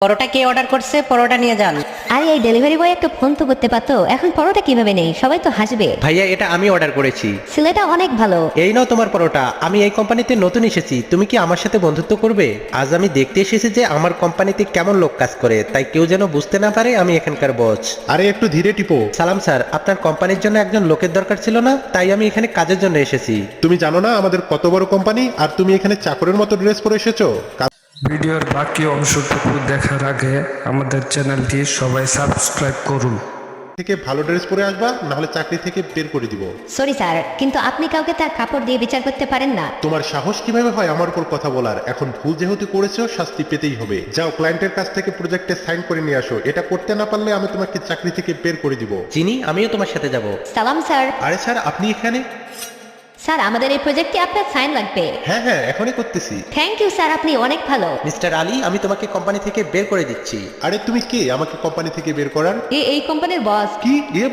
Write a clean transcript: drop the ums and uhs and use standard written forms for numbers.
পরোটা কে order করছে? পরোটা নিয়ে যান। আরে এই ডেলিভারি বয় একটা ফোন তো করতে পারতো, এখন পরোটা কিভাবে নেই? সবাই তো হাসবে। ভাইয়া এটা আমি অর্ডার করেছি। ছেলেটা অনেক ভালো। এই নাও তোমার পরোটা। আমি এই কোম্পানিতে নতুন এসেছি, তুমি কি আমার সাথে বন্ধুত্ব করবে? আজ আমি দেখতে এসেছি যে আমার কোম্পানিতে কেমন লোক কাজ করে, তাই কেউ যেন বুঝতে না পারে আমি এখানকার বস। আরে একটু ধীরে টিপো। সালাম স্যার, আপনার কোম্পানির জন্য একজন লোকের দরকার ছিল না, তাই আমি এখানে কাজের জন্য এসেছি। তুমি জানো না আমাদের কত বড় কোম্পানি, আর তুমি এখানে চাকরের মতো ড্রেস পরে এসেছো? ভিডিওর বাকি অংশটুকু দেখার আগে আমাদের চ্যানেলটি সবাই সাবস্ক্রাইব করুন। থেকে ভালো ড্রেস পরে আসবা, না হলে চাকরি থেকে বের করে দিব। সরি স্যার, কিন্তু আপনি কাউকে তার কাপড় দিয়ে বিচার করতে পারেন না। তোমার সাহস কিভাবে হয় আমার উপর কথা বলার? এখন ভুল যেহেতু করেছো শাস্তি পেতেই হবে। যাও ক্লায়েন্টের কাছ থেকে প্রজেক্টে সাইন করে নিয়ে আসো। এটা করতে না পারলে আমি তোমাকে চাকরি থেকে বের করে দিব। চিনি, আমিও তোমার সাথে যাব। সালাম স্যার। আরে স্যার, আপনি এখানে? স্যার, আমাদের এই প্রজেক্টে আপনার সাইন লাগবে। হ্যাঁ হ্যাঁ, এখনই করতেছি। থ্যাংক ইউ স্যার, আপনি অনেক ভালো। মিস্টার আলী, আমি তোমাকে কোম্পানি থেকে বের করে দিচ্ছি। আরে তুমি কে আমাকে কোম্পানি থেকে বের করার? এই কোম্পানির বস। কি এ